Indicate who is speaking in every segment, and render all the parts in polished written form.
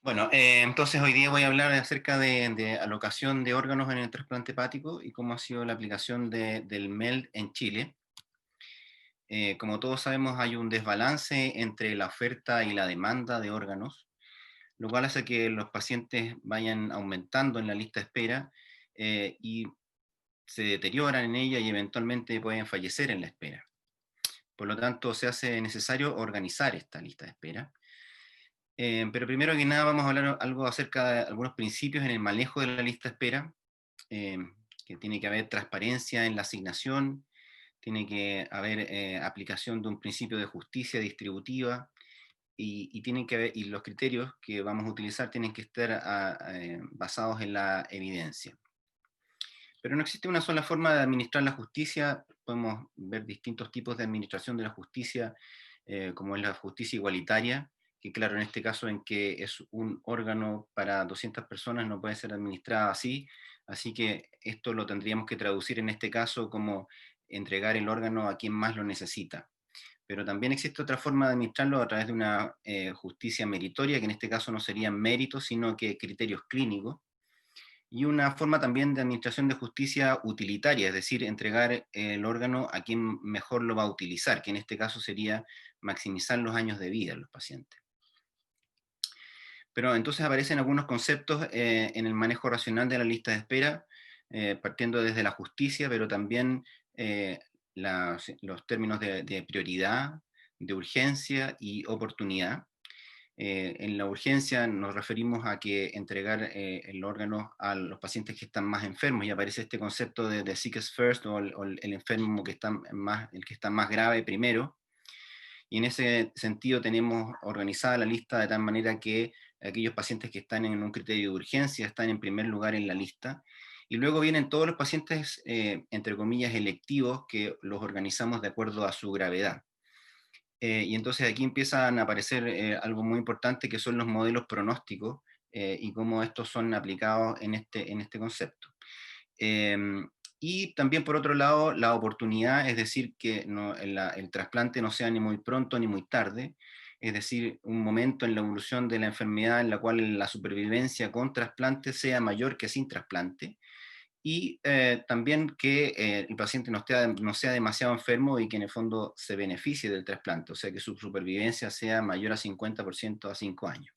Speaker 1: Bueno, entonces hoy día voy a hablar acerca de alocación de órganos en el trasplante hepático y cómo ha sido la aplicación del MELD en Chile. Como todos sabemos, hay un desbalance entre la oferta y la demanda de órganos, lo cual hace que los pacientes vayan aumentando en la lista de espera y se deterioran en ella y eventualmente pueden fallecer en la espera. Por lo tanto, se hace necesario organizar esta lista de espera. Pero primero que nada vamos a hablar algo acerca de algunos principios en el manejo de la lista de espera, eh, que tiene que haber transparencia en la asignación, tiene que haber aplicación de un principio de justicia distributiva y los criterios que vamos a utilizar tienen que estar basados en la evidencia. Pero no existe una sola forma de administrar la justicia, podemos ver distintos tipos de administración de la justicia, como es la justicia igualitaria, que claro, en este caso en que es un órgano para 200 personas no puede ser administrada así, así que esto lo tendríamos que traducir en este caso como entregar el órgano a quien más lo necesita. Pero también existe otra forma de administrarlo a través de una justicia meritoria, que en este caso no serían méritos, sino que criterios clínicos, y una forma también de administración de justicia utilitaria, es decir, entregar el órgano a quien mejor lo va a utilizar, que en este caso sería maximizar los años de vida de los pacientes. Pero entonces aparecen algunos conceptos en el manejo racional de la lista de espera, partiendo desde la justicia, pero también los términos de prioridad, de urgencia y oportunidad. En la urgencia nos referimos a que entregar el órgano a los pacientes que están más enfermos y aparece este concepto de sickest first o el enfermo el que está más grave primero. Y en ese sentido tenemos organizada la lista de tal manera que aquellos pacientes que están en un criterio de urgencia están en primer lugar en la lista. Y luego vienen todos los pacientes, entre comillas, electivos, que los organizamos de acuerdo a su gravedad. Y entonces aquí empiezan a aparecer algo muy importante que son los modelos pronósticos y cómo estos son aplicados en este concepto. Eh, y también por otro lado, la oportunidad, es decir, que el trasplante no sea ni muy pronto ni muy tarde, es decir, un momento en la evolución de la enfermedad en la cual la supervivencia con trasplante sea mayor que sin trasplante, y también que el paciente no sea demasiado enfermo y que en el fondo se beneficie del trasplante, o sea que su supervivencia sea mayor a 50% a 5 años.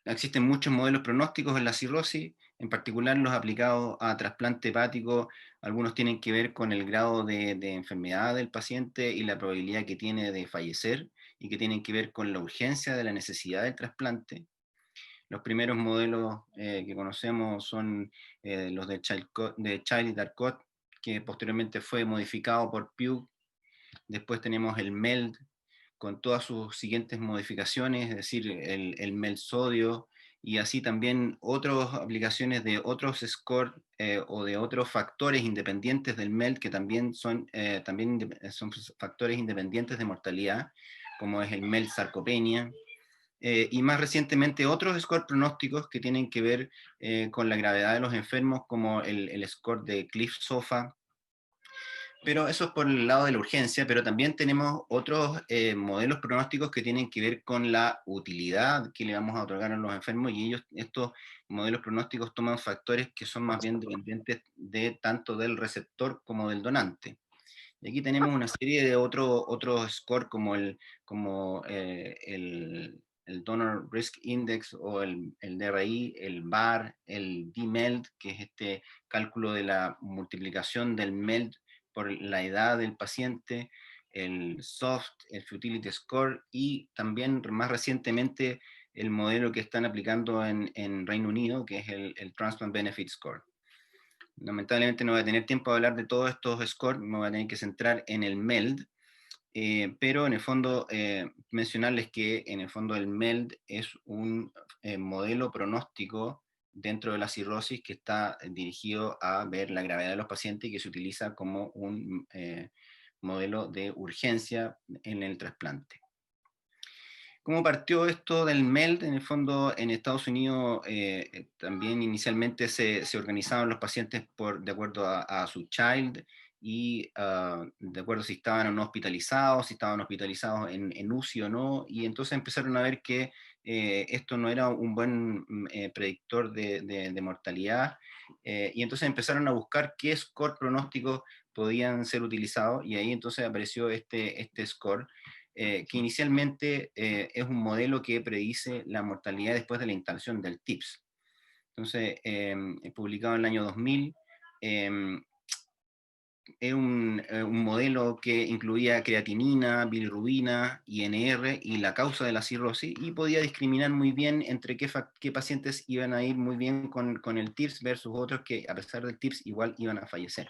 Speaker 1: Existen muchos modelos pronósticos en la cirrosis, en particular los aplicados a trasplante hepático. Algunos tienen que ver con el grado de enfermedad del paciente y la probabilidad que tiene de fallecer, y que tienen que ver con la urgencia de la necesidad del trasplante. Los primeros modelos que conocemos son los de Child y Darcot, que posteriormente fue modificado por Pugh. Después tenemos el MELD con todas sus siguientes modificaciones, es decir, el MELD sodio, y así también otras aplicaciones de otros scores o de otros factores independientes del MELD, que también son factores independientes de mortalidad, como es el MELD sarcopenia, y más recientemente otros scores pronósticos que tienen que ver con la gravedad de los enfermos, como el score de Cliff Sofa. Pero eso es por el lado de la urgencia, pero también tenemos otros modelos pronósticos que tienen que ver con la utilidad que le vamos a otorgar a los enfermos, y estos modelos pronósticos toman factores que son más bien dependientes de tanto del receptor como del donante. Y aquí tenemos una serie de otros score como el Donor Risk Index o el DRI, el VAR, el DMELD, que es este cálculo de la multiplicación del MELD por la edad del paciente, el SOFT, el Futility Score, y también más recientemente el modelo que están aplicando en Reino Unido, que es el Transplant Benefit Score. Lamentablemente no voy a tener tiempo de hablar de todos estos scores, me voy a tener que centrar en el MELD, pero en el fondo mencionarles que en el fondo el MELD es un modelo pronóstico dentro de la cirrosis que está dirigido a ver la gravedad de los pacientes y que se utiliza como un modelo de urgencia en el trasplante. ¿Cómo partió esto del MELD? En el fondo, en Estados Unidos también inicialmente se organizaban los pacientes de acuerdo a su child, y de acuerdo si estaban o no hospitalizados, si estaban hospitalizados en UCI o no, y entonces empezaron a ver que esto no era un buen predictor de mortalidad, y entonces empezaron a buscar qué score pronóstico podían ser utilizados, y ahí entonces apareció este score, que inicialmente es un modelo que predice la mortalidad después de la instalación del TIPS. Entonces, publicado en el año 2000, es un modelo que incluía creatinina, bilirrubina, INR y la causa de la cirrosis, y podía discriminar muy bien entre qué pacientes iban a ir muy bien con el TIPS versus otros que a pesar del TIPS igual iban a fallecer.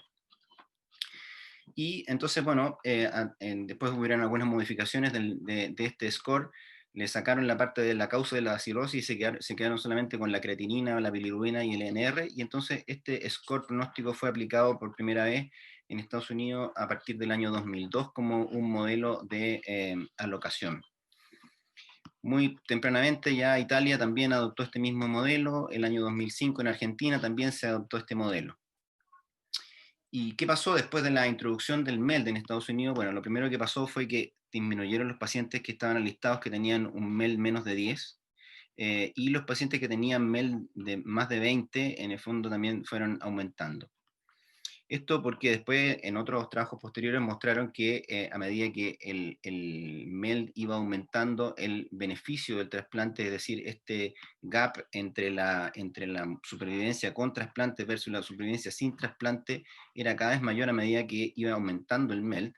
Speaker 1: Y entonces, bueno, después hubieron algunas modificaciones de este score, le sacaron la parte de la causa de la cirrosis y se quedaron solamente con la creatinina, la bilirrubina y el INR, y entonces este score pronóstico fue aplicado por primera vez en Estados Unidos a partir del año 2002 como un modelo de alocación. Muy tempranamente ya Italia también adoptó este mismo modelo, el año 2005 en Argentina también se adoptó este modelo. ¿Y qué pasó después de la introducción del MELD en Estados Unidos? Bueno, lo primero que pasó fue que disminuyeron los pacientes que estaban alistados que tenían un MELD menos de 10, y los pacientes que tenían MELD de más de 20, en el fondo también fueron aumentando. Esto porque después en otros trabajos posteriores mostraron que a medida que el MELD iba aumentando, el beneficio del trasplante, es decir, este gap entre la supervivencia con trasplante versus la supervivencia sin trasplante, era cada vez mayor a medida que iba aumentando el MELD.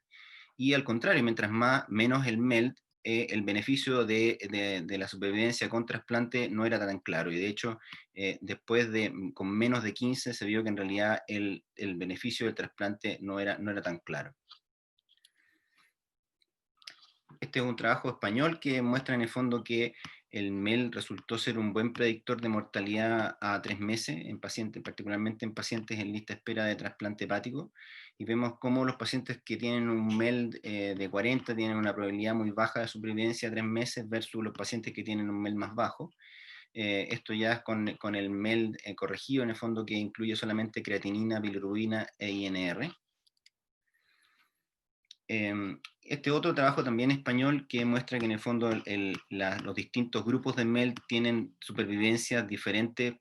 Speaker 1: Y al contrario, mientras menos el MELD, el beneficio de la supervivencia con trasplante no era tan claro. Y de hecho, después con menos de 15 se vio que en realidad el beneficio del trasplante no era tan claro. Este es un trabajo español que muestra en el fondo que el MEL resultó ser un buen predictor de mortalidad a 3 meses, en pacientes, particularmente en pacientes en lista de espera de trasplante hepático, y vemos cómo los pacientes que tienen un MEL de 40 tienen una probabilidad muy baja de supervivencia a 3 meses versus los pacientes que tienen un MEL más bajo. Esto ya es con el MEL corregido, en el fondo, que incluye solamente creatinina, bilirrubina e INR. Este otro trabajo también español que muestra que en el fondo los distintos grupos de MEL tienen supervivencias diferentes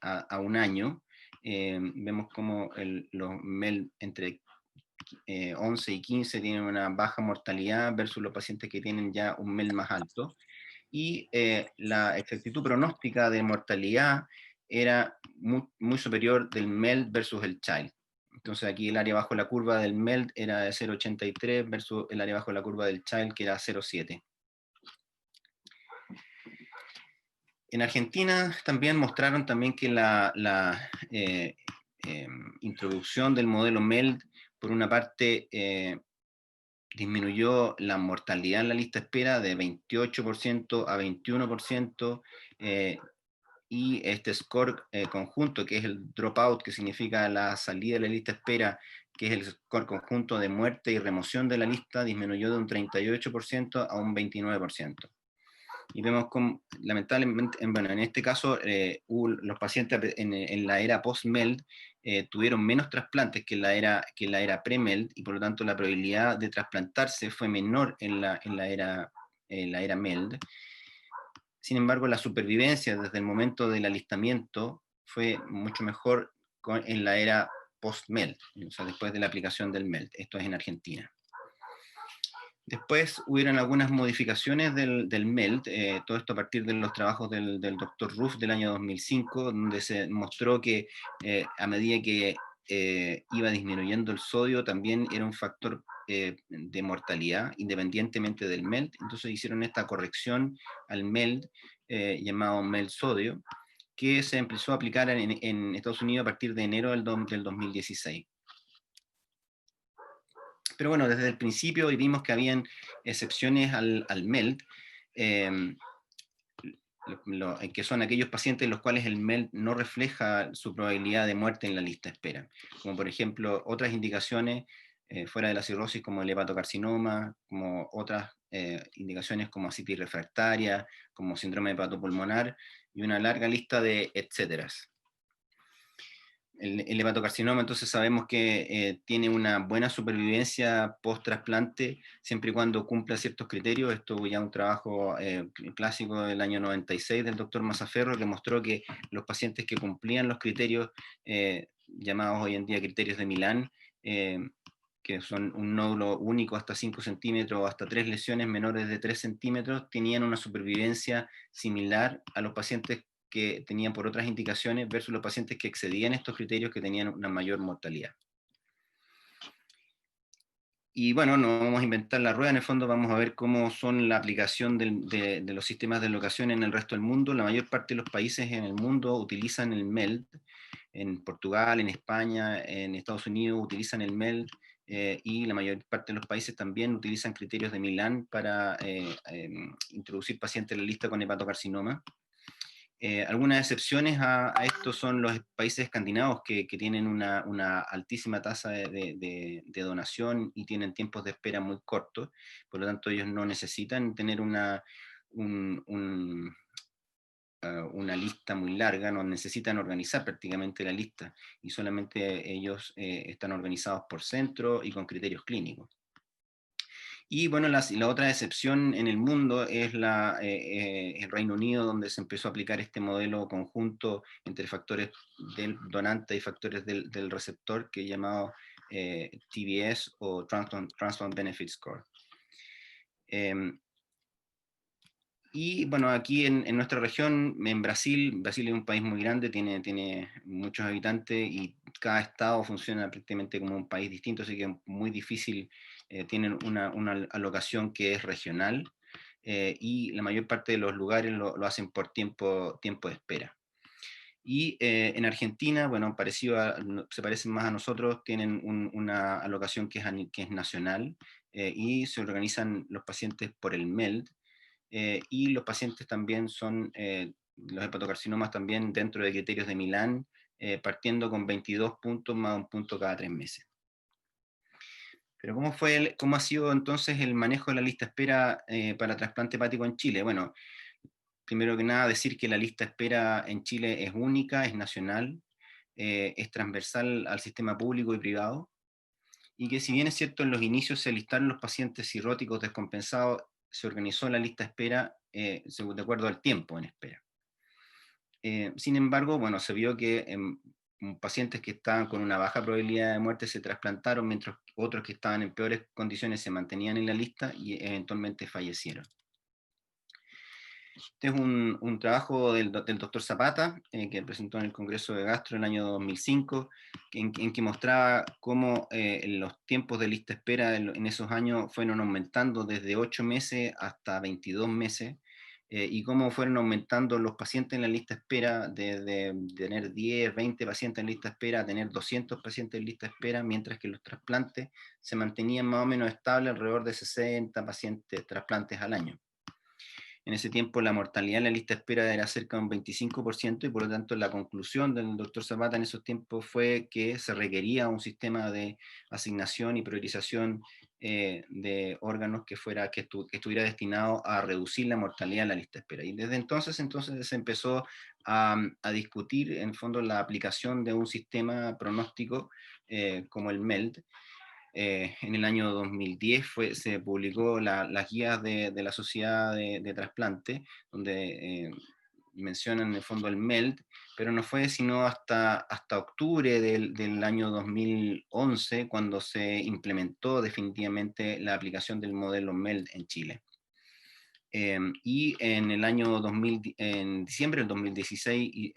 Speaker 1: a un año. Vemos como los MEL entre 11 y 15 tienen una baja mortalidad versus los pacientes que tienen ya un MEL más alto. Y la exactitud pronóstica de mortalidad era muy superior del MEL versus el CHILD. Entonces aquí el área bajo la curva del MELD era de 0,83 versus el área bajo la curva del CHILD que era 0,7. En Argentina también mostraron también que la introducción del modelo MELD, por una parte, disminuyó la mortalidad en la lista de espera de 28% a 21%, y este score conjunto, que es el dropout, que significa la salida de la lista de espera, que es el score conjunto de muerte y remoción de la lista, disminuyó de un 38% a un 29%. Y vemos como, lamentablemente, bueno, en este caso, los pacientes en la era post-MELD tuvieron menos trasplantes que en la era pre-MELD, y por lo tanto la probabilidad de trasplantarse fue menor en la era MELD. Sin embargo, la supervivencia desde el momento del alistamiento fue mucho mejor en la era post-MELD, o sea, después de la aplicación del MELD. Esto es en Argentina. Después hubieron algunas modificaciones del MELD, todo esto a partir de los trabajos del doctor Ruff del año 2005, donde se mostró que a medida que iba disminuyendo el sodio, también era un factor de mortalidad, independientemente del MELD. Entonces hicieron esta corrección al MELD, llamado MELD sodio, que se empezó a aplicar en Estados Unidos a partir de enero del 2016. Pero bueno, desde el principio vimos que habían excepciones al MELD, que son aquellos pacientes en los cuales el MELD no refleja su probabilidad de muerte en la lista de espera, como por ejemplo otras indicaciones fuera de la cirrosis como el hepatocarcinoma, como otras indicaciones como asitis refractaria, como síndrome hepatopulmonar y una larga lista de etcéteras. el hepatocarcinoma, entonces sabemos que tiene una buena supervivencia post-trasplante, siempre y cuando cumpla ciertos criterios. Esto ya un trabajo clásico del año 96 del doctor Mazzaferro, que mostró que los pacientes que cumplían los criterios, llamados hoy en día criterios de Milán, que son un nódulo único hasta 5 centímetros o hasta 3 lesiones menores de 3 centímetros, tenían una supervivencia similar a los pacientes que tenían por otras indicaciones versus los pacientes que excedían estos criterios, que tenían una mayor mortalidad. Y bueno, no vamos a inventar la rueda, en el fondo vamos a ver cómo son la aplicación de los sistemas de locación en el resto del mundo. La mayor parte de los países en el mundo utilizan el MELD. En Portugal, en España, en Estados Unidos utilizan el MELD, y la mayor parte de los países también utilizan criterios de Milán para introducir pacientes en la lista con hepatocarcinoma. Algunas excepciones a esto son los países escandinavos que tienen una altísima tasa de donación y tienen tiempos de espera muy cortos, por lo tanto ellos no necesitan tener un, un, una lista muy larga, no necesitan organizar prácticamente la lista, y solamente ellos están organizados por centro y con criterios clínicos. Y bueno, la otra excepción en el mundo es el Reino Unido, donde se empezó a aplicar este modelo conjunto entre factores del donante y factores del receptor, que es llamado TBS o Transplant Benefit Score. Y bueno, aquí en nuestra región, en Brasil es un país muy grande, tiene muchos habitantes y cada estado funciona prácticamente como un país distinto, así que es muy difícil. Tienen una alocación que es regional, y la mayor parte de los lugares lo hacen por tiempo de espera. Y en Argentina, bueno, se parecen más a nosotros, tienen una alocación que es nacional, y se organizan los pacientes por el MELD, y los pacientes también son, los hepatocarcinomas también dentro de criterios de Milán, partiendo con 22 puntos más un punto cada 3 meses. Pero ¿cómo ha sido entonces el manejo de la lista de espera para trasplante hepático en Chile? Bueno, primero que nada decir que la lista de espera en Chile es única, es nacional, es transversal al sistema público y privado, y que si bien es cierto en los inicios se listaron los pacientes cirróticos descompensados, se organizó la lista de espera de acuerdo al tiempo en espera. Sin embargo, bueno, se vio que pacientes que estaban con una baja probabilidad de muerte se trasplantaron, mientras otros que estaban en peores condiciones se mantenían en la lista y eventualmente fallecieron. Este es un trabajo del doctor Zapata, que presentó en el Congreso de Gastro en el año 2005, en que mostraba cómo los tiempos de lista de espera en esos años fueron aumentando desde 8 meses hasta 22 meses, y cómo fueron aumentando los pacientes en la lista de espera, de tener 10, 20 pacientes en lista de espera a tener 200 pacientes en lista de espera, mientras que los trasplantes se mantenían más o menos estables alrededor de 60 pacientes trasplantes al año. En ese tiempo la mortalidad en la lista de espera era cerca de un 25%, y por lo tanto la conclusión del doctor Zapata en esos tiempos fue que se requería un sistema de asignación y priorización de órganos que estuviera destinado a reducir la mortalidad en la lista de espera. Y desde entonces se empezó a discutir en el fondo la aplicación de un sistema pronóstico como el MELD. En el año 2010 se publicó las guías de la Sociedad de Trasplante, donde mencionan en el fondo el MELD, pero no fue sino hasta octubre del año 2011 cuando se implementó definitivamente la aplicación del modelo MELD en Chile. Y en el año en diciembre del 2016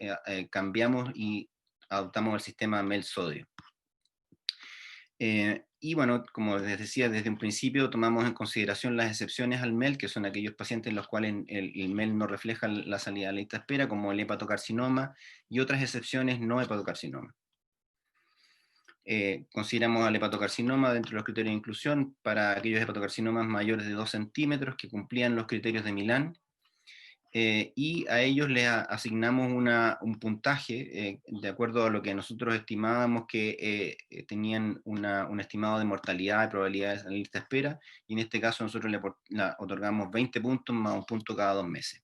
Speaker 1: cambiamos y adoptamos el sistema MELD Sodio. Y bueno, como les decía, desde un principio tomamos en consideración las excepciones al MEL, que son aquellos pacientes en los cuales el MEL no refleja la salida de la lista de espera, como el hepatocarcinoma, y otras excepciones no hepatocarcinoma. Consideramos al hepatocarcinoma dentro de los criterios de inclusión para aquellos hepatocarcinomas mayores de 2 centímetros que cumplían los criterios de Milán, y a ellos les asignamos un puntaje de acuerdo a lo que nosotros estimábamos que tenían un estimado de mortalidad y probabilidades en la lista de espera, y en este caso nosotros le otorgamos 20 puntos más un punto cada 2 meses.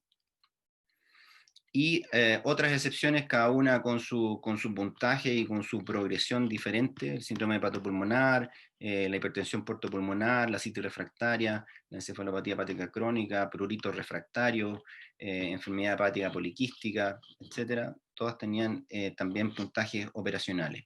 Speaker 1: Y otras excepciones, cada una con su puntaje y con su progresión diferente: el síndrome hepatopulmonar, la hipertensión portopulmonar, la citis refractaria, la encefalopatía hepática crónica, prurito refractario, enfermedad hepática poliquística, etcétera. Todas tenían también puntajes operacionales.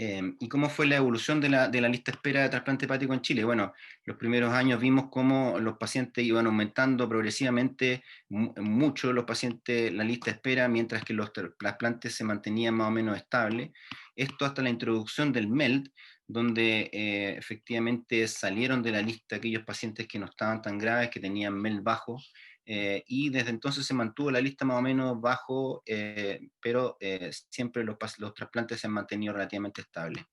Speaker 1: ¿Y cómo fue la evolución de la lista de espera de trasplante hepático en Chile? Bueno, los primeros años vimos cómo los pacientes iban aumentando progresivamente, mucho los pacientes, la lista de espera, mientras que los trasplantes se mantenían más o menos estables. Esto hasta la introducción del MELD, donde efectivamente salieron de la lista aquellos pacientes que no estaban tan graves, que tenían MELD bajo, y desde entonces se mantuvo la lista más o menos bajo, pero siempre los trasplantes se han mantenido relativamente estables.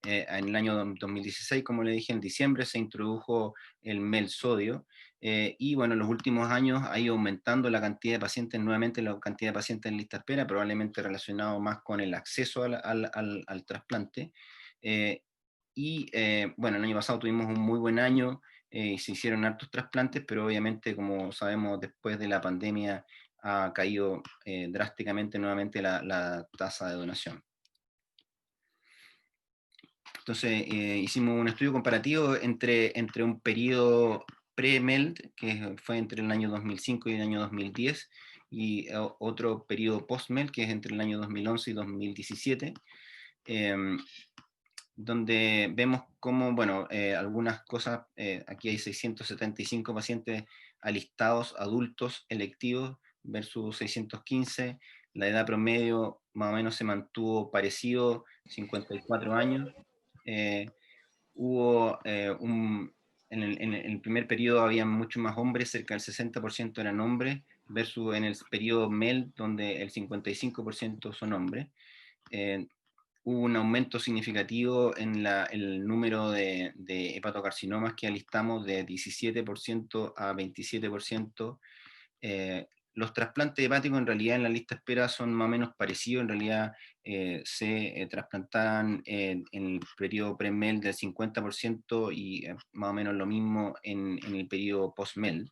Speaker 1: En el año 2016, como le dije, en diciembre se introdujo el MEL sodio, y bueno, en los últimos años ha ido aumentando la cantidad de pacientes, nuevamente la cantidad de pacientes en lista de espera, probablemente relacionado más con el acceso al trasplante. Bueno, el año pasado tuvimos un muy buen año, y se hicieron hartos trasplantes, pero obviamente, como sabemos, después de la pandemia ha caído drásticamente nuevamente la tasa de donación. Entonces hicimos un estudio comparativo entre un periodo pre-MELD, que fue entre el año 2005 y el año 2010, y otro periodo post-MELD, que es entre el año 2011 y 2017, donde vemos cómo, bueno, algunas cosas, aquí hay 675 pacientes alistados, adultos electivos, versus 615, la edad promedio más o menos se mantuvo parecido, 54 años. eh, Hubo en el primer periodo había muchos más hombres, cerca del 60% eran hombres, versus en el periodo MEL, donde el 55% son hombres. Eh, Hubo un aumento significativo en el número de hepatocarcinomas que alistamos, de 17% a 27%. Los trasplantes hepáticos en realidad en la lista de espera son más o menos parecidos. En realidad se trasplantaban en el periodo pre-MEL del 50%, y más o menos lo mismo en el periodo post-MEL.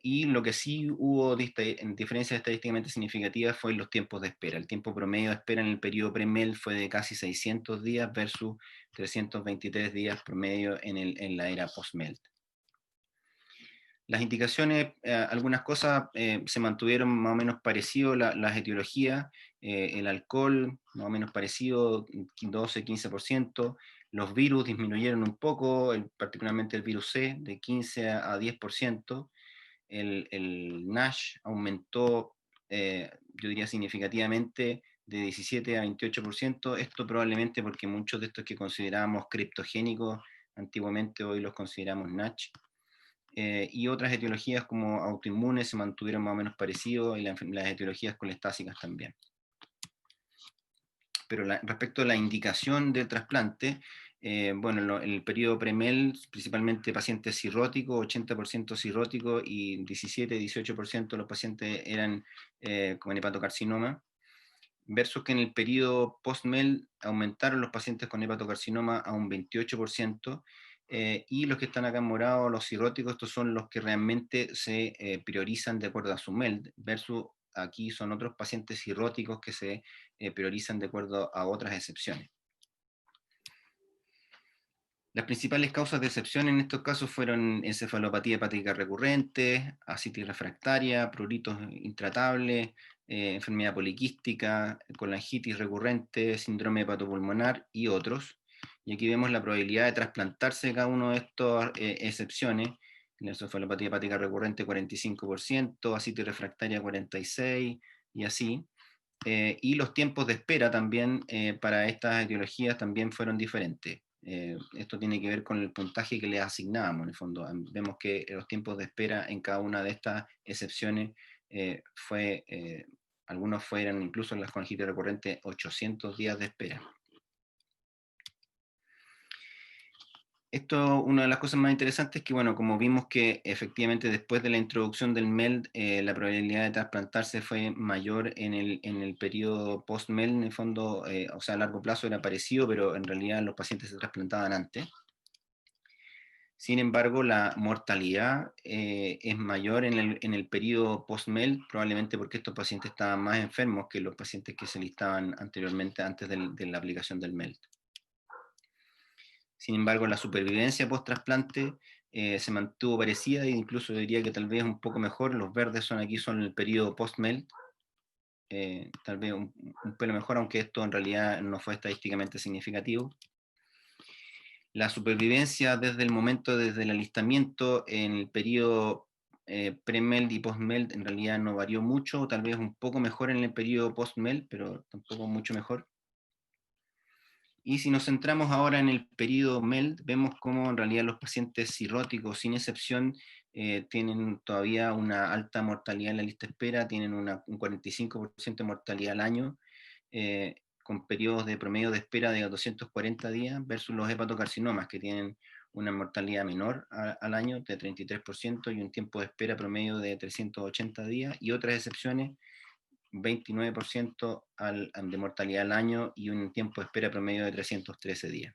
Speaker 1: Y lo que sí hubo en diferencias estadísticamente significativas fue en los tiempos de espera. El tiempo promedio de espera en el periodo pre-MEL fue de casi 600 días versus 323 días promedio en la era post-MEL. Las indicaciones, algunas cosas se mantuvieron más o menos parecido, las etiologías, el alcohol más o menos parecido, 12-15%, los virus disminuyeron un poco, particularmente el virus C, de 15 a 10%, el NASH aumentó, yo diría significativamente, de 17 a 28%, esto probablemente porque muchos de estos que considerábamos criptogénicos antiguamente hoy los consideramos NASH. Y otras etiologías como autoinmunes se mantuvieron más o menos parecidos, y las etiologías colestásicas también. Pero respecto a la indicación del trasplante, bueno, en el periodo pre-MEL, principalmente pacientes cirróticos, 80% cirróticos, y 17-18% de los pacientes eran con hepatocarcinoma, versus que en el periodo post-MEL aumentaron los pacientes con hepatocarcinoma a un 28%, y los que están acá en morado, los cirróticos, estos son los que realmente se priorizan de acuerdo a su MEL, versus aquí son otros pacientes cirróticos que se priorizan de acuerdo a otras excepciones. Las principales causas de excepción en estos casos fueron encefalopatía hepática recurrente, ascitis refractaria, pruritos intratables, enfermedad poliquística, colangitis recurrente, síndrome hepatopulmonar y otros. Y aquí vemos la probabilidad de trasplantarse cada una de estas excepciones. La encefalopatía hepática recurrente 45%, ascitis refractaria 46%, y así. Y los tiempos de espera también para estas etiologías también fueron diferentes. Esto tiene que ver con el puntaje que le asignábamos, en el fondo. Vemos que los tiempos de espera en cada una de estas excepciones algunos fueron, incluso en las colangitis recurrentes, 800 días de espera. Esto, una de las cosas más interesantes es que, bueno, como vimos que efectivamente después de la introducción del MELD, la probabilidad de trasplantarse fue mayor en el periodo post-MELD, en el fondo, o sea, a largo plazo era parecido, pero en realidad los pacientes se trasplantaban antes. Sin embargo, la mortalidad es mayor en el periodo post-MELD, probablemente porque estos pacientes estaban más enfermos que los pacientes que se listaban anteriormente antes de la aplicación del MELD. Sin embargo, la supervivencia post-trasplante se mantuvo parecida e incluso diría que tal vez un poco mejor. Los verdes son aquí, son el periodo post-MELD, tal vez un pelo mejor, aunque esto en realidad no fue estadísticamente significativo. La supervivencia desde el momento, desde el alistamiento en el periodo pre-MELD y post-MELD en realidad no varió mucho, tal vez un poco mejor en el periodo post-MELD, pero tampoco mucho mejor. Y si nos centramos ahora en el periodo MELD, vemos cómo en realidad los pacientes cirróticos, sin excepción, tienen todavía una alta mortalidad en la lista de espera, tienen un 45% de mortalidad al año, con periodos de promedio de espera de 240 días, versus los hepatocarcinomas, que tienen una mortalidad menor al año de 33% y un tiempo de espera promedio de 380 días, y otras excepciones 29% de mortalidad al año y un tiempo de espera promedio de 313 días.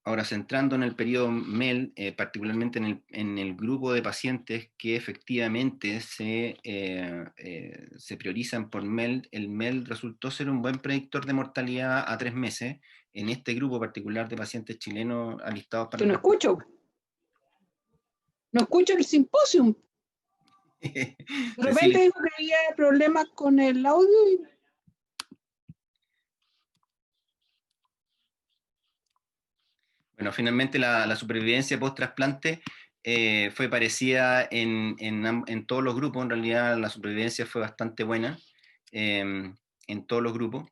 Speaker 1: Ahora, centrando en el periodo MELD, particularmente en el grupo de pacientes que efectivamente se priorizan por MELD, el MELD resultó ser un buen predictor de mortalidad a 3 meses en este grupo particular de pacientes chilenos alistados para...
Speaker 2: Yo no escucho. No escucho el simposio. De repente dijo que había problemas con el audio.
Speaker 1: Bueno, finalmente la supervivencia post-trasplante fue parecida en todos los grupos. En realidad la supervivencia fue bastante buena en todos los grupos.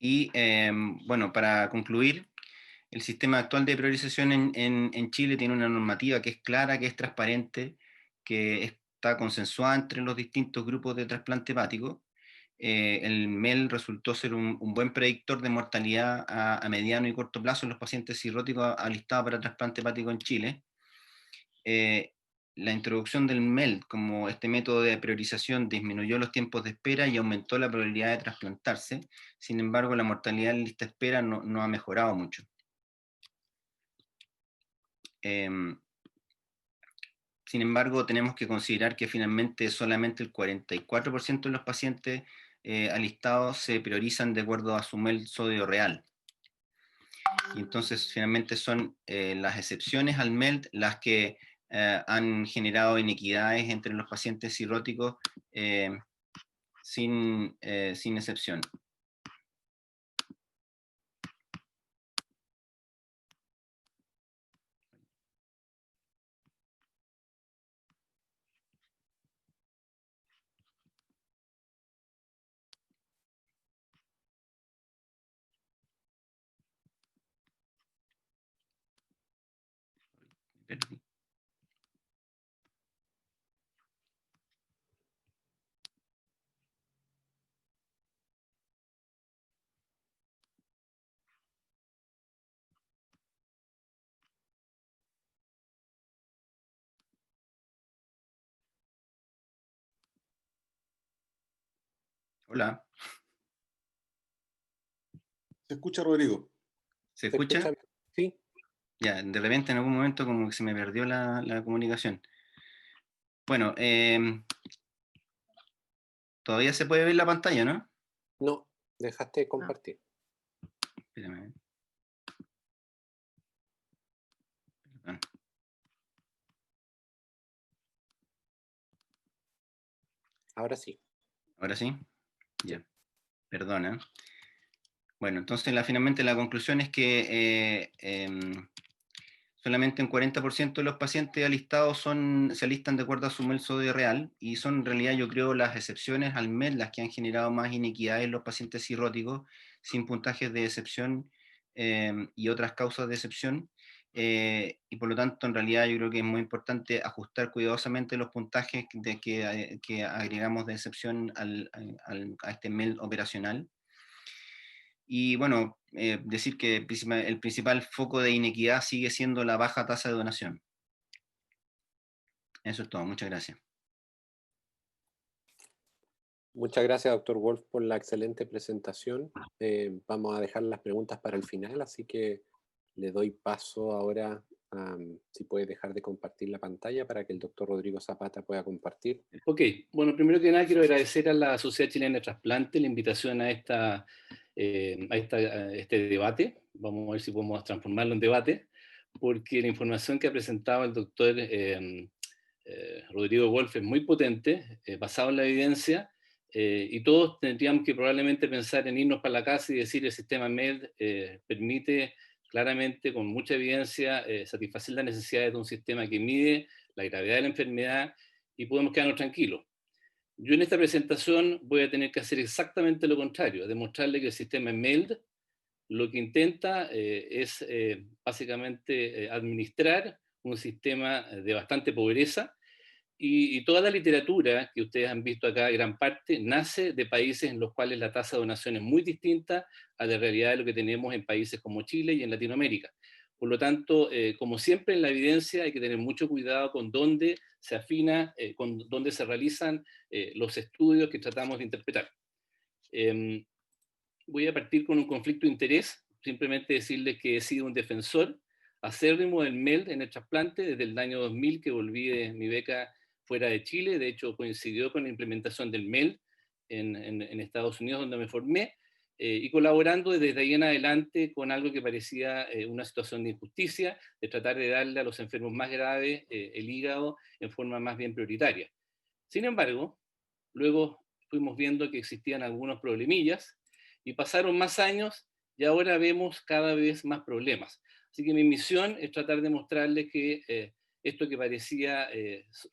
Speaker 1: Y bueno, para concluir, el sistema actual de priorización en Chile tiene una normativa que es clara, que es transparente, que está consensuada entre los distintos grupos de trasplante hepático. El MEL resultó ser un buen predictor de mortalidad a mediano y corto plazo en los pacientes cirróticos alistados para trasplante hepático en Chile. La introducción del MELD como este método de priorización disminuyó los tiempos de espera y aumentó la probabilidad de trasplantarse. Sin embargo, la mortalidad en lista de espera no ha mejorado mucho. Sin embargo, tenemos que considerar que finalmente solamente el 44% de los pacientes alistados se priorizan de acuerdo a su MELD sodio real. Y entonces, finalmente son las excepciones al MELD las que han generado inequidades entre los pacientes cirróticos sin excepción. Perdí. Hola.
Speaker 3: ¿Se escucha, Rodrigo?
Speaker 1: ¿Se escucha?
Speaker 3: Sí.
Speaker 1: Ya, de repente en algún momento como que se me perdió la comunicación. Bueno, todavía se puede ver la pantalla, ¿no?
Speaker 3: No, dejaste de compartir.
Speaker 1: Espérame. Perdón.
Speaker 3: Ahora sí.
Speaker 1: ¿Ahora sí? Ya. Perdona. Bueno, entonces finalmente la conclusión es que solamente un 40% de los pacientes alistados se alistan de acuerdo a su MEL sodio real, y son en realidad, yo creo, las excepciones al MEL las que han generado más inequidades en los pacientes cirróticos sin puntajes de excepción y otras causas de excepción. Y por lo tanto, en realidad yo creo que es muy importante ajustar cuidadosamente los puntajes que agregamos de excepción a este MEL operacional. Y bueno, decir que el principal foco de inequidad sigue siendo la baja tasa de donación. Eso es todo, muchas gracias.
Speaker 3: Muchas gracias, doctor Wolf, por la excelente presentación. Vamos a dejar las preguntas para el final, así que le doy paso ahora, si puede dejar de compartir la pantalla para que el doctor Rodrigo Zapata pueda compartir.
Speaker 4: Ok, bueno, primero que nada quiero agradecer a la Sociedad Chilena de Trasplante la invitación a este debate. Vamos a ver si podemos transformarlo en debate, porque la información que ha presentado el doctor Rodrigo Wolf es muy potente, basado en la evidencia, y todos tendríamos que probablemente pensar en irnos para la casa y decir el sistema MED permite claramente, con mucha evidencia, satisfacer las necesidades de un sistema que mide la gravedad de la enfermedad y podemos quedarnos tranquilos. Yo en esta presentación voy a tener que hacer exactamente lo contrario, demostrarle que el sistema MELD lo que intenta es básicamente administrar un sistema de bastante pobreza, y toda la literatura que ustedes han visto acá, gran parte, nace de países en los cuales la tasa de donación es muy distinta a la realidad de lo que tenemos en países como Chile y en Latinoamérica. Por lo tanto, como siempre en la evidencia, hay que tener mucho cuidado con dónde se afina, con dónde se realizan los estudios que tratamos de interpretar. Voy a partir con un conflicto de interés, simplemente decirles que he sido un defensor acérrimo del MELD en el trasplante desde el año 2000 que volví de mi beca fuera de Chile. De hecho, coincidió con la implementación del MELD en Estados Unidos, donde me formé, y colaborando desde ahí en adelante con algo que parecía una situación de injusticia, de tratar de darle a los enfermos más graves el hígado en forma más bien prioritaria. Sin embargo, luego fuimos viendo que existían algunos problemillas, y pasaron más años y ahora vemos cada vez más problemas. Así que mi misión es tratar de mostrarles que esto que parecía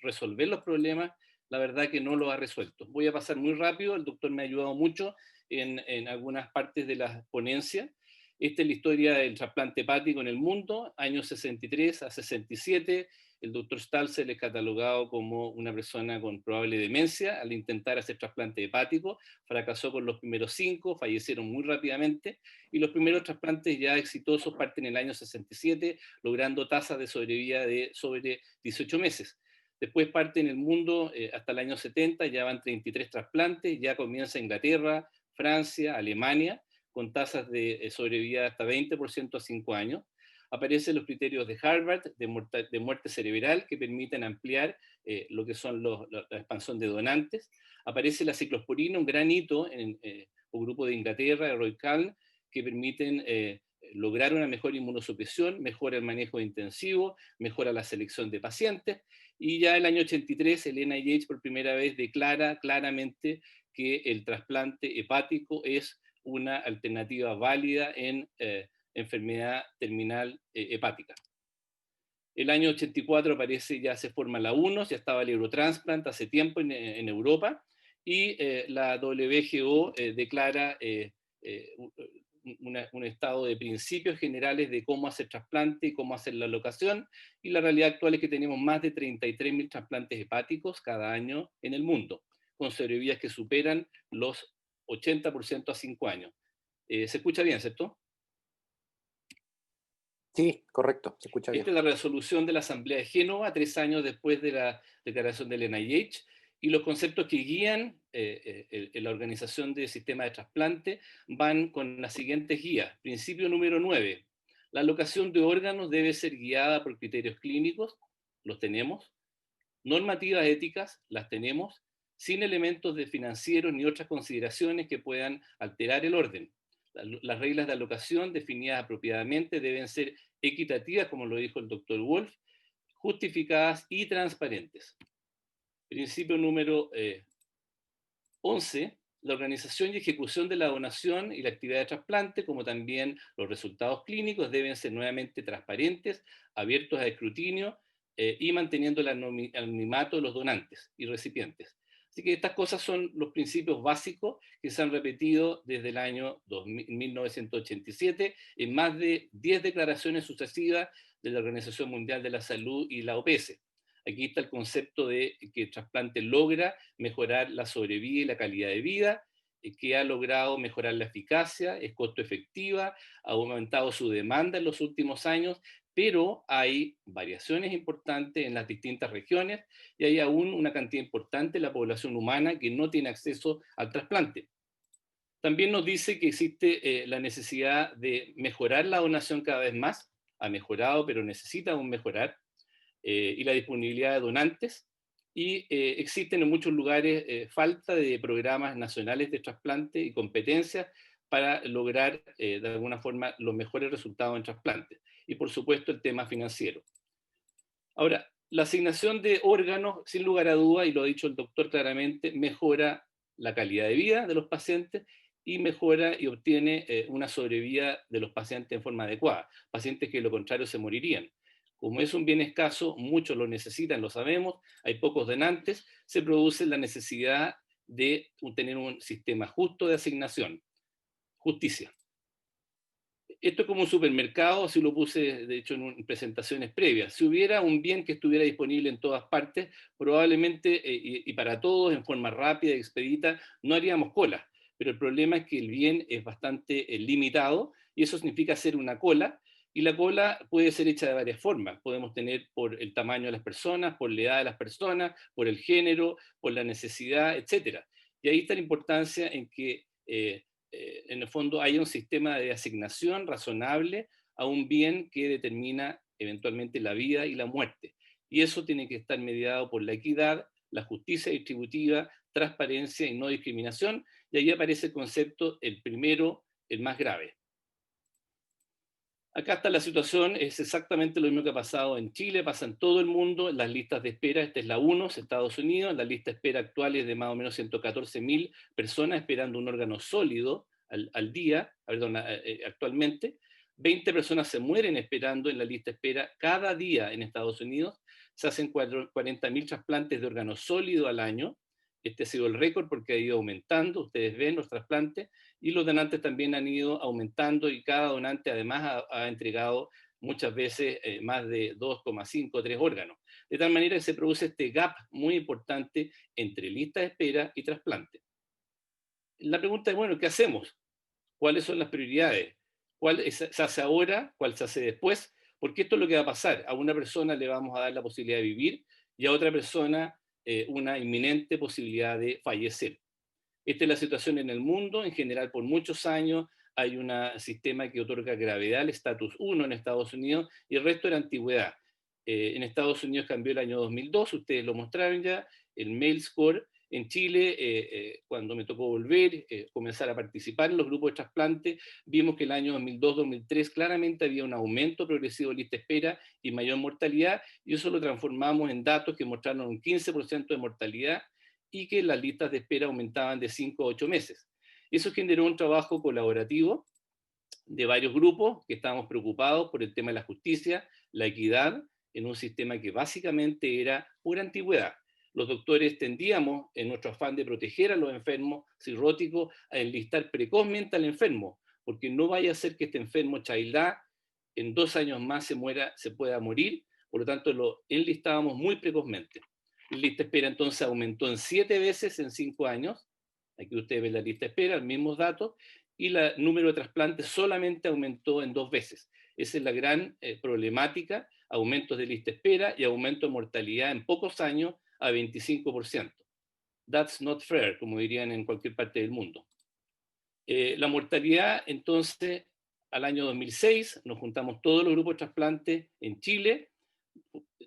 Speaker 4: resolver los problemas, la verdad que no lo ha resuelto. Voy a pasar muy rápido, el doctor me ha ayudado mucho en algunas partes de la ponencia. Esta es la historia del trasplante hepático en el mundo, años 63 a 67. El doctor Stalzer es catalogado como una persona con probable demencia al intentar hacer trasplante hepático. Fracasó con los primeros 5, fallecieron muy rápidamente, y los primeros trasplantes ya exitosos parten en el año 67, logrando tasas de sobrevida de sobre 18 meses. Después parte en el mundo hasta el año 70, ya van 33 trasplantes, ya comienza Inglaterra, Francia, Alemania, con tasas de sobrevida hasta 20% a 5 años. Aparecen los criterios de Harvard de muerte cerebral que permiten ampliar lo que son la expansión de donantes. Aparece la ciclosporina, un gran hito en un grupo de Inglaterra, de Roy Caln, que permiten lograr una mejor inmunosupresión, mejora el manejo intensivo, mejora la selección de pacientes, y ya el año 83 el NIH por primera vez declara claramente que el trasplante hepático es una alternativa válida en enfermedad terminal hepática. El año 84 aparece, ya se forma la UNOS, ya estaba el Eurotransplant hace tiempo en Europa, y la WHO declara un estado de principios generales de cómo hacer trasplante y cómo hacer la alocación, y la realidad actual es que tenemos más de 33.000 trasplantes hepáticos cada año en el mundo, con sobrevidas que superan los 80% a 5 años. ¿Se escucha bien, cierto?
Speaker 3: Sí, correcto, se escucha bien.
Speaker 4: Esta es la resolución de la Asamblea de Génova, 3 años después de la declaración del NIH, y los conceptos que guían la organización del sistema de trasplante van con las siguientes guías. Principio número 9. La alocación de órganos debe ser guiada por criterios clínicos, los tenemos. Normativas éticas, las tenemos, sin elementos de financieros ni otras consideraciones que puedan alterar el orden. Las reglas de alocación definidas apropiadamente deben ser equitativas, como lo dijo el doctor Wolf, justificadas y transparentes. Principio número 11. La organización y ejecución de la donación y la actividad de trasplante, como también los resultados clínicos, deben ser nuevamente transparentes, abiertos a escrutinio y manteniendo el anonimato de los donantes y recipientes. Así que estas cosas son los principios básicos que se han repetido desde el año 1987 en más de 10 declaraciones sucesivas de la Organización Mundial de la Salud y la OPS. Aquí está el concepto de que el trasplante logra mejorar la sobrevida y la calidad de vida, que ha logrado mejorar la eficacia, es costo efectiva, ha aumentado su demanda en los últimos años, pero hay variaciones importantes en las distintas regiones y hay aún una cantidad importante de la población humana que no tiene acceso al trasplante. También nos dice que existe la necesidad de mejorar la donación cada vez más, ha mejorado, pero necesita aún mejorar, y la disponibilidad de donantes, y existen en muchos lugares falta de programas nacionales de trasplante y competencias para lograr de alguna forma los mejores resultados en trasplantes. Y por supuesto el tema financiero. Ahora, la asignación de órganos, sin lugar a duda, y lo ha dicho el doctor claramente, mejora la calidad de vida de los pacientes y mejora y obtiene una sobrevida de los pacientes en forma adecuada. Pacientes que de lo contrario se morirían. Como es un bien escaso, muchos lo necesitan, lo sabemos, hay pocos donantes, se produce la necesidad de tener un sistema justo de asignación. Justicia. Esto es como un supermercado, así lo puse de hecho en presentaciones previas. Si hubiera un bien que estuviera disponible en todas partes, probablemente y para todos en forma rápida y expedita, no haríamos cola. Pero el problema es que el bien es bastante limitado y eso significa hacer una cola. Y la cola puede ser hecha de varias formas. Podemos tener por el tamaño de las personas, por la edad de las personas, por el género, por la necesidad, etc. Y ahí está la importancia en que en el fondo haya un sistema de asignación razonable a un bien que determina eventualmente la vida y la muerte. Y eso tiene que estar mediado por la equidad, la justicia distributiva, transparencia y no discriminación. Y ahí aparece el concepto, el primero, el más grave. Acá está la situación, es exactamente lo mismo que ha pasado en Chile, pasa en todo el mundo, las listas de espera, esta es la 1, Estados Unidos, la lista de espera actual es de más o menos 114.000 personas esperando un órgano sólido al día, actualmente. 20 personas se mueren esperando en la lista de espera cada día en Estados Unidos, se hacen 40.000 trasplantes de órgano sólido al año, este ha sido el récord porque ha ido aumentando, ustedes ven los trasplantes, y los donantes también han ido aumentando y cada donante además ha entregado muchas veces más de 2,5, 3 órganos. De tal manera que se produce este gap muy importante entre lista de espera y trasplante. La pregunta es, bueno, ¿qué hacemos? ¿Cuáles son las prioridades? ¿Cuál se hace ahora? ¿Cuál se hace después? Porque esto es lo que va a pasar. A una persona le vamos a dar la posibilidad de vivir y a otra persona una inminente posibilidad de fallecer. Esta es la situación en el mundo, en general por muchos años hay un sistema que otorga gravedad al estatus 1 en Estados Unidos y el resto era antigüedad. En Estados Unidos cambió el año 2002, ustedes lo mostraron ya, el Mail Score. En Chile, cuando me tocó volver, comenzar a participar en los grupos de trasplante, vimos que el año 2002-2003 claramente había un aumento progresivo de lista de espera y mayor mortalidad, y eso lo transformamos en datos que mostraron un 15% de mortalidad y que las listas de espera aumentaban de 5 a 8 meses. Eso generó un trabajo colaborativo de varios grupos que estábamos preocupados por el tema de la justicia, la equidad, en un sistema que básicamente era pura antigüedad. Los doctores tendíamos, en nuestro afán de proteger a los enfermos cirróticos, a enlistar precozmente al enfermo, porque no vaya a ser que este enfermo childá en 2 años más se pueda morir, por lo tanto lo enlistábamos muy precozmente. La lista de espera entonces aumentó en 7 veces en 5 años, aquí ustedes ven la lista de espera, los mismos datos, y el número de trasplantes solamente aumentó en 2 veces. Esa es la gran problemática, aumentos de lista de espera y aumento de mortalidad en pocos años a 25%. That's not fair, como dirían en cualquier parte del mundo. La mortalidad, entonces, al año 2006, nos juntamos todos los grupos de trasplantes en Chile,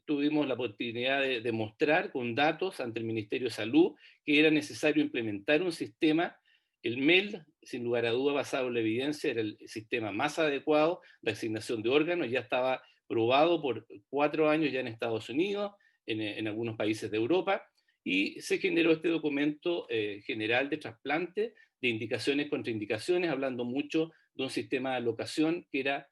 Speaker 4: tuvimos la oportunidad de demostrar con datos ante el Ministerio de Salud que era necesario implementar un sistema. El MELD, sin lugar a duda, basado en la evidencia, era el sistema más adecuado de asignación de órganos, ya estaba probado por 4 años ya en Estados Unidos, en algunos países de Europa, y se generó este documento general de trasplante, de indicaciones, contraindicaciones, hablando mucho de un sistema de alocación que era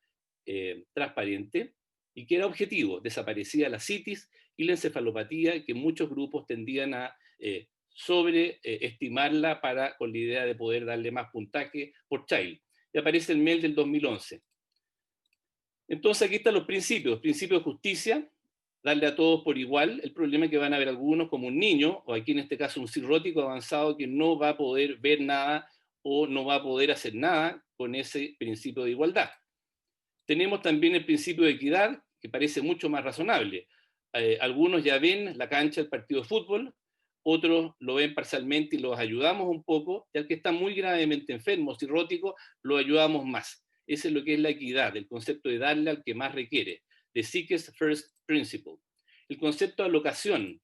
Speaker 4: transparente y que era objetivo. Desaparecía la citis y la encefalopatía, que muchos grupos tendían a sobreestimarla con la idea de poder darle más puntaje por child. Y aparece el MEL del 2011. Entonces aquí están los principios de justicia, darle a todos por igual. El problema es que van a haber algunos como un niño, o aquí en este caso un cirrótico avanzado, que no va a poder ver nada o no va a poder hacer nada con ese principio de igualdad. Tenemos también el principio de equidad, que parece mucho más razonable. Algunos ya ven la cancha del partido de fútbol, otros lo ven parcialmente y los ayudamos un poco, y al que está muy gravemente enfermo, cirrótico, lo ayudamos más. Ese es lo que es la equidad, el concepto de darle al que más requiere, the sickest first principle. El concepto de alocación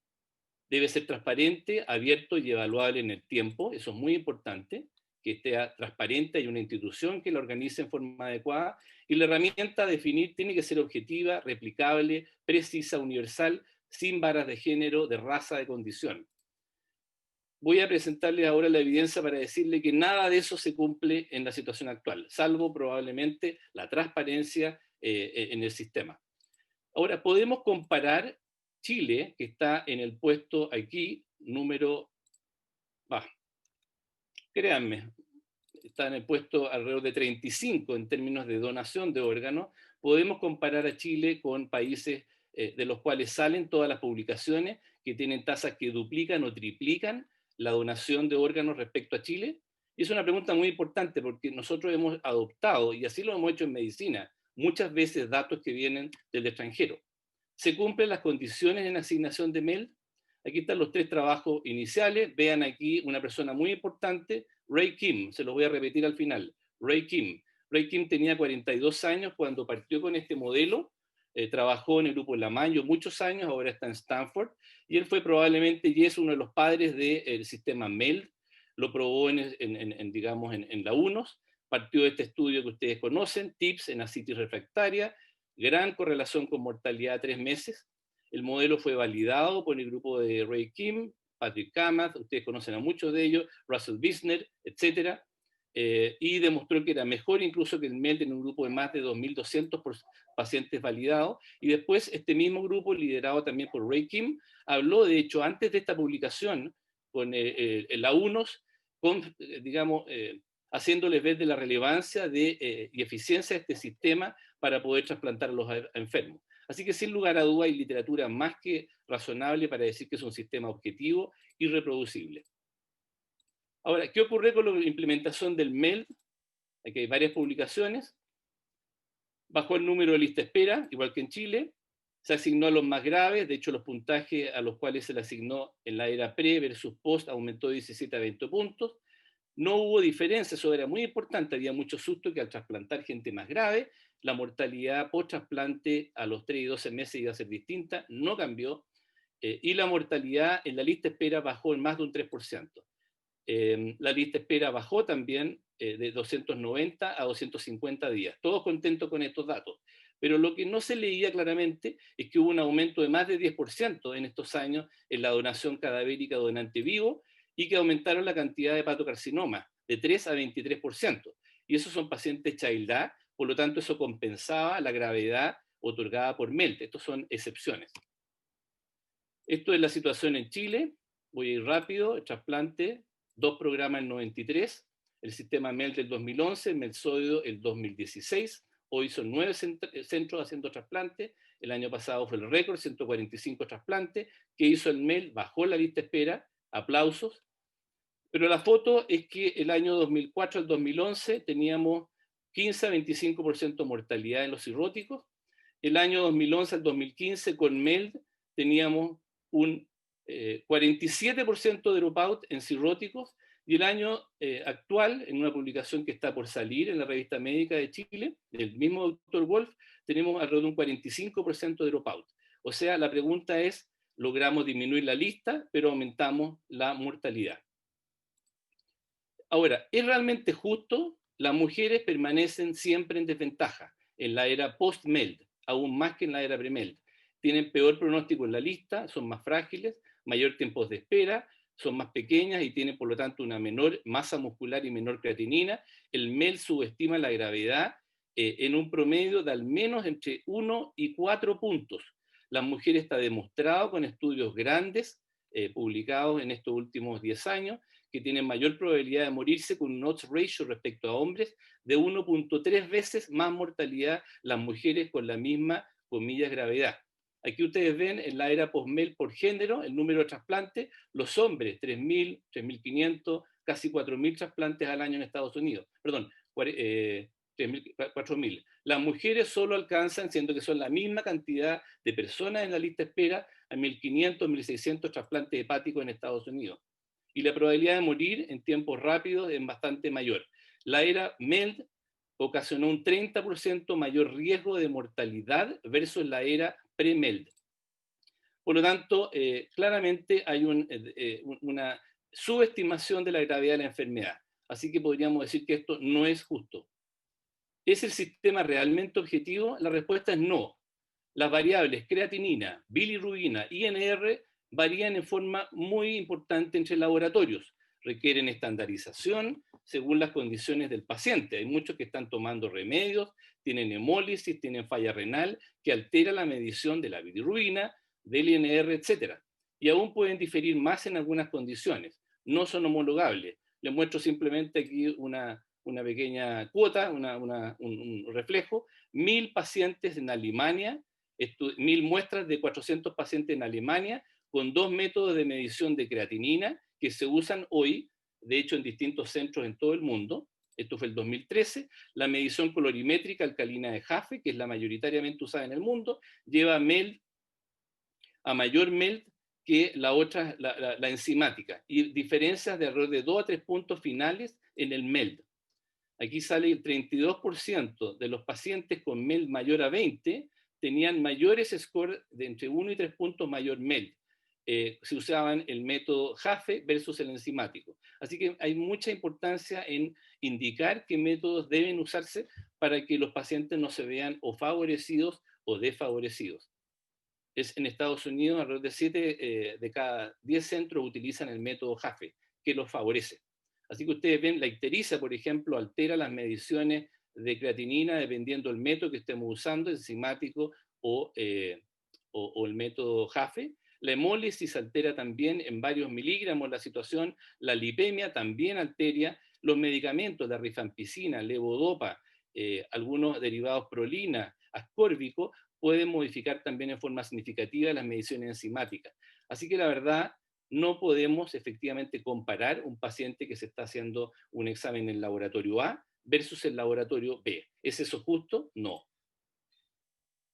Speaker 4: debe ser transparente, abierto y evaluable en el tiempo, eso es muy importante, que esté transparente, hay una institución que lo organice en forma adecuada, y la herramienta a definir tiene que ser objetiva, replicable, precisa, universal, sin varas de género, de raza, de condición. Voy a presentarles ahora la evidencia para decirle que nada de eso se cumple en la situación actual, salvo probablemente la transparencia en el sistema. Ahora, podemos comparar Chile, que está en el puesto aquí, créanme, está en el puesto alrededor de 35 en términos de donación de órganos. Podemos comparar a Chile con países de los cuales salen todas las publicaciones que tienen tasas que duplican o triplican la donación de órganos respecto a Chile. Y es una pregunta muy importante porque nosotros hemos adoptado, y así lo hemos hecho en medicina, muchas veces datos que vienen del extranjero. ¿Se cumplen las condiciones en asignación de MELD? Aquí están los 3 trabajos iniciales. Vean aquí una persona muy importante, Ray Kim, se lo voy a repetir al final. Ray Kim. Ray Kim tenía 42 años cuando partió con este modelo, trabajó en el grupo Lamayo muchos años, ahora está en Stanford, y él fue probablemente, y es uno de los padres del sistema MELD, lo probó en la UNOS, partió de este estudio que ustedes conocen, TIPS en ascitis refractaria, gran correlación con mortalidad a 3 meses. El modelo fue validado por el grupo de Ray Kim, Patrick Kamath, ustedes conocen a muchos de ellos, Russell Wisner, etc. Y demostró que era mejor incluso que el MELD en un grupo de más de 2.200 pacientes validados. Y después este mismo grupo, liderado también por Ray Kim, habló, de hecho, antes de esta publicación, con la UNOS, haciéndoles ver de la relevancia y eficiencia de este sistema para poder trasplantar a los enfermos. Así que sin lugar a duda hay literatura más que razonable para decir que es un sistema objetivo y reproducible. Ahora, ¿qué ocurre con la implementación del MELD? Aquí hay varias publicaciones. Bajó el número de lista de espera, igual que en Chile. Se asignó a los más graves, de hecho los puntajes a los cuales se le asignó en la era pre versus post aumentó de 17 a 20 puntos. No hubo diferencia, eso era muy importante, había mucho susto que al trasplantar gente más grave, la mortalidad post-trasplante a los 3 y 12 meses iba a ser distinta, no cambió, y la mortalidad en la lista de espera bajó en más de un 3%. La lista de espera bajó también de 290 a 250 días. Todos contentos con estos datos. Pero lo que no se leía claramente es que hubo un aumento de más de 10% en estos años en la donación cadavérica donante vivo y que aumentaron la cantidad de hepatocarcinoma de 3 a 23%. Y esos son pacientes childhood, por lo tanto eso compensaba la gravedad otorgada por MELD. Estos son excepciones. Esto es la situación en Chile. Voy a ir rápido. El trasplante, 2 programas en 93, el sistema MELD del 2011, el MELD-SOIDO el 2016. Hoy son 9 centros haciendo trasplantes. El año pasado fue el récord, 145 trasplantes. ¿Qué hizo el MELD? Bajó la lista de espera. Aplausos. Pero la foto es que el año 2004 al 2011 teníamos 15 a 25% mortalidad en los cirróticos. El año 2011 al 2015 con MELD teníamos un 47% de dropout en cirróticos, y el año actual, en una publicación que está por salir en la Revista Médica de Chile, del mismo doctor Wolf, tenemos alrededor de un 45% de dropout. O sea, la pregunta es, logramos disminuir la lista, pero aumentamos la mortalidad. Ahora, ¿es realmente justo? Las mujeres permanecen siempre en desventaja en la era post-MELD, aún más que en la era pre-MELD. Tienen peor pronóstico en la lista, son más frágiles, mayor tiempo de espera, son más pequeñas y tienen por lo tanto una menor masa muscular y menor creatinina. El MELD subestima la gravedad en un promedio de al menos entre 1 y 4 puntos. Las mujeres está demostrado con estudios grandes publicados en estos últimos 10 años que tienen mayor probabilidad de morirse con un odds ratio respecto a hombres de 1.3 veces más mortalidad las mujeres con la misma, comillas, gravedad. Aquí ustedes ven en la era post-MELD por género el número de trasplantes, los hombres 3.000, 3.500, casi 4.000 trasplantes al año en Estados Unidos. Perdón, 3.000, 4.000. Las mujeres solo alcanzan, siendo que son la misma cantidad de personas en la lista de espera, a 1.500, 1.600 trasplantes hepáticos en Estados Unidos. Y la probabilidad de morir en tiempos rápidos es bastante mayor. La era MELD ocasionó un 30% mayor riesgo de mortalidad versus la era pre-MELD. Por lo tanto, claramente hay una subestimación de la gravedad de la enfermedad. Así que podríamos decir que esto no es justo. ¿Es el sistema realmente objetivo? La respuesta es no. Las variables creatinina, bilirrubina, INR varían en forma muy importante entre laboratorios. Requieren estandarización según las condiciones del paciente. Hay muchos que están tomando remedios, tienen hemólisis, tienen falla renal, que altera la medición de la bilirrubina, del INR, etc. Y aún pueden diferir más en algunas condiciones. No son homologables. Les muestro simplemente aquí una pequeña cuota, un reflejo. 1.000 pacientes en Alemania, 1.000 muestras de 400 pacientes en Alemania, con 2 métodos de medición de creatinina que se usan hoy, de hecho en distintos centros en todo el mundo. Esto fue el 2013. La medición colorimétrica alcalina de Jaffe, que es la mayoritariamente usada en el mundo, lleva MELD a mayor MELD que la otra, la enzimática, y diferencias de alrededor de 2 a 3 puntos finales en el MELD. Aquí sale el 32% de los pacientes con MELD mayor a 20 tenían mayores scores de entre 1 y 3 puntos mayor MELD. Se usaban el método Jaffe versus el enzimático. Así que hay mucha importancia en indicar qué métodos deben usarse para que los pacientes no se vean o favorecidos o desfavorecidos. En Estados Unidos, alrededor de 7 de cada 10 centros utilizan el método Jaffe, que los favorece. Así que ustedes ven, la ictericia, por ejemplo, altera las mediciones de creatinina dependiendo del método que estemos usando, enzimático o el método Jaffe. La hemólisis altera también en varios miligramos la situación. La lipemia también altera. Los medicamentos, la rifampicina, levodopa, algunos derivados prolina, ascórbico, pueden modificar también en forma significativa las mediciones enzimáticas. Así que la verdad, no podemos efectivamente comparar un paciente que se está haciendo un examen en el laboratorio A versus el laboratorio B. ¿Es eso justo? No.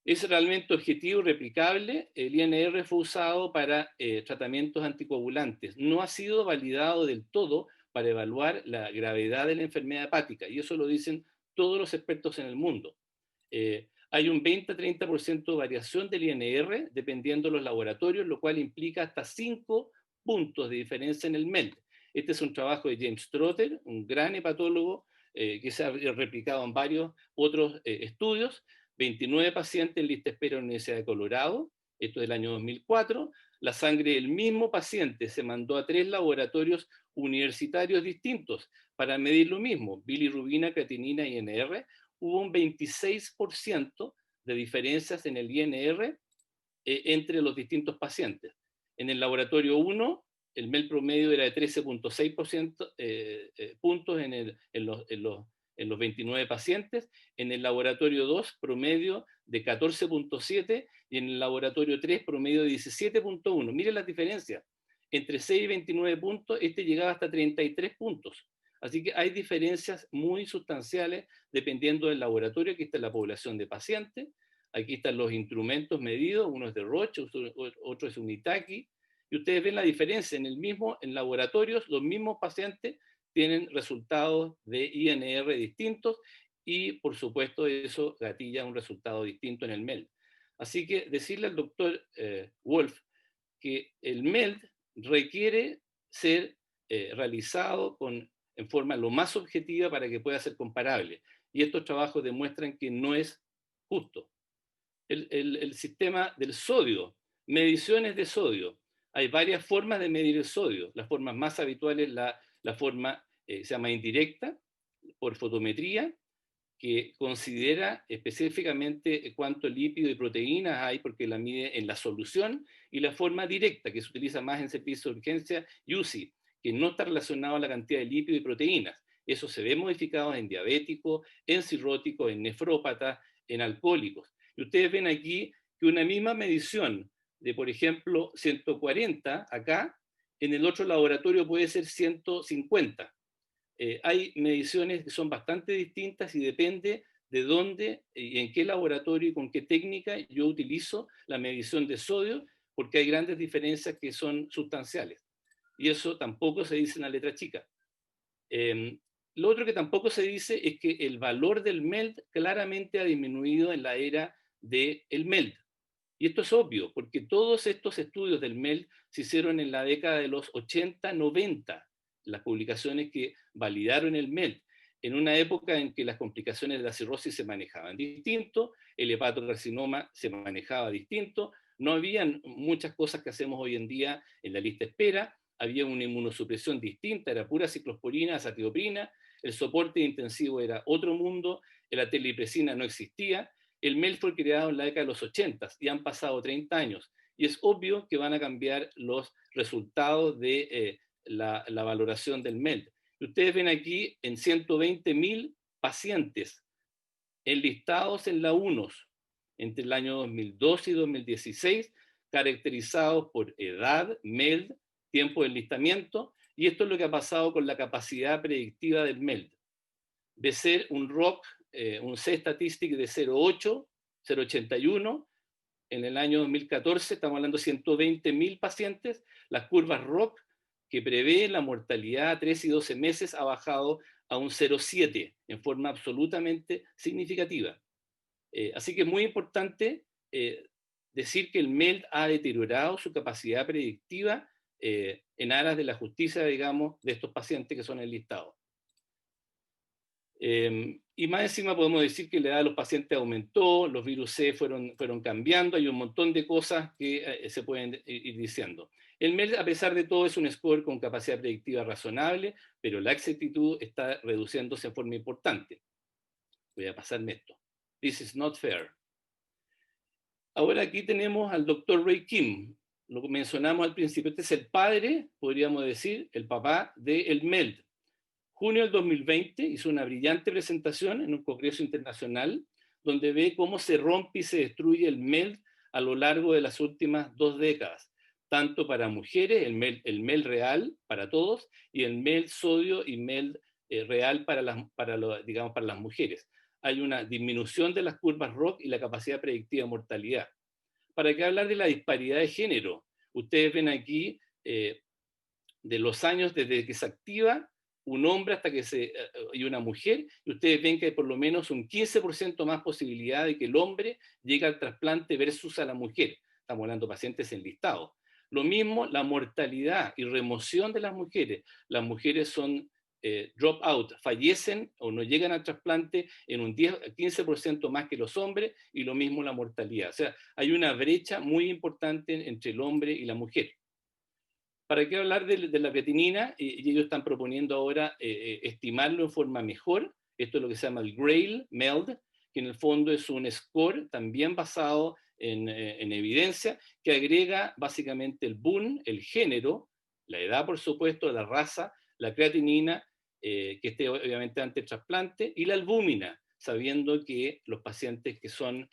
Speaker 4: ¿Es realmente objetivo y replicable? El INR fue usado para tratamientos anticoagulantes. No ha sido validado del todo para evaluar la gravedad de la enfermedad hepática, y eso lo dicen todos los expertos en el mundo. Hay un 20-30% de variación del INR dependiendo de los laboratorios, lo cual implica hasta 5 puntos de diferencia en el MELD. Este es un trabajo de James Trotter, un gran hepatólogo que se ha replicado en varios otros estudios. 29 pacientes en lista de espera en la Universidad de Colorado, esto es del año 2004. La sangre del mismo paciente se mandó a 3 laboratorios universitarios distintos para medir lo mismo, bilirrubina, creatinina y INR. Hubo un 26% de diferencias en el INR entre los distintos pacientes. En el laboratorio 1, el MEL promedio era de 13.6% puntos en los 29 pacientes. En el laboratorio 2, promedio de 14.7, y en el laboratorio 3, promedio de 17.1. Miren las diferencias. Entre 6 y 29 puntos, este llegaba hasta 33 puntos. Así que hay diferencias muy sustanciales dependiendo del laboratorio. Aquí está la población de pacientes, aquí están los instrumentos medidos, uno es de Roche, otro es Unitaki, y ustedes ven la diferencia. En laboratorios, los mismos pacientes tienen resultados de INR distintos, y por supuesto eso gatilla un resultado distinto en el MELD. Así que decirle al doctor Wolf que el MELD requiere ser realizado en forma lo más objetiva para que pueda ser comparable. Y estos trabajos demuestran que no es justo. El sistema del sodio, mediciones de sodio. Hay varias formas de medir el sodio. Las formas más habituales, la forma se llama indirecta, por fotometría, que considera específicamente cuánto lípido y proteínas hay porque la mide en la solución, y la forma directa, que se utiliza más en servicio de urgencia y UCI, que no está relacionado a la cantidad de lípido y proteínas. Eso se ve modificado en diabéticos, en cirróticos, en nefrópatas, en alcohólicos. Y ustedes ven aquí que una misma medición de, por ejemplo, 140 acá, en el otro laboratorio puede ser 150. hay mediciones que son bastante distintas y depende de dónde y en qué laboratorio y con qué técnica yo utilizo la medición de sodio, porque hay grandes diferencias que son sustanciales. Y eso tampoco se dice en la letra chica. Lo otro que tampoco se dice es que el valor del MELD claramente ha disminuido en la era del MELD. Y esto es obvio, porque todos estos estudios del MELD se hicieron en la década de los 80, 90, las publicaciones que validaron el MELD, en una época en que las complicaciones de la cirrosis se manejaban distinto, el hepatocarcinoma se manejaba distinto, no habían muchas cosas que hacemos hoy en día en la lista de espera, había una inmunosupresión distinta, era pura ciclosporina, azatioprina, el soporte intensivo era otro mundo, la telipresina no existía. El MELD fue creado en la década de los 80 y han pasado 30 años. Y es obvio que van a cambiar los resultados de la valoración del MELD. Y ustedes ven aquí en 120.000 pacientes enlistados en la UNOS entre el año 2012 y 2016, caracterizados por edad, MELD, tiempo de enlistamiento, y esto es lo que ha pasado con la capacidad predictiva del MELD. De ser un ROC, un C-statistic de 0,8, 0,81, en el año 2014, estamos hablando de 120.000 pacientes, las curvas ROC, que prevé la mortalidad a 3 y 12 meses, ha bajado a un 0,7 en forma absolutamente significativa. Así que es muy importante decir que el MELD ha deteriorado su capacidad predictiva en aras de la justicia, digamos, de estos pacientes que son enlistados. Y más encima podemos decir que la edad de los pacientes aumentó, los virus C fueron cambiando, hay un montón de cosas que se pueden ir diciendo. El MELD, a pesar de todo, es un score con capacidad predictiva razonable, pero la exactitud está reduciéndose en forma importante. Voy a pasarme esto. This is not fair. Ahora aquí tenemos al doctor Ray Kim, lo que mencionamos al principio. Este es el padre, podríamos decir, el papá del MELD. Junio del 2020 hizo una brillante presentación en un congreso internacional donde ve cómo se rompe y se destruye el MELD a lo largo de las últimas 2 décadas, tanto para mujeres, el MELD real para todos, y el MELD sodio y MELD real para las mujeres. Hay una disminución de las curvas ROC y la capacidad predictiva de mortalidad. ¿Para qué hablar de la disparidad de género? Ustedes ven aquí de los años desde que se activa un hombre hasta que y una mujer, y ustedes ven que hay por lo menos un 15% más posibilidad de que el hombre llegue al trasplante versus a la mujer. Estamos hablando de pacientes enlistados. Lo mismo la mortalidad y remoción de las mujeres. Las mujeres son drop out, fallecen o no llegan al trasplante en un 15% más que los hombres, y lo mismo la mortalidad. O sea, hay una brecha muy importante entre el hombre y la mujer. ¿Para qué hablar de la creatinina? Y ellos están proponiendo ahora estimarlo en forma mejor. Esto es lo que se llama el GRAIL, MELD, que en el fondo es un score también basado en evidencia, que agrega básicamente el BUN, el género, la edad por supuesto, la raza, la creatinina, que esté obviamente ante trasplante, y la albúmina, sabiendo que los pacientes que son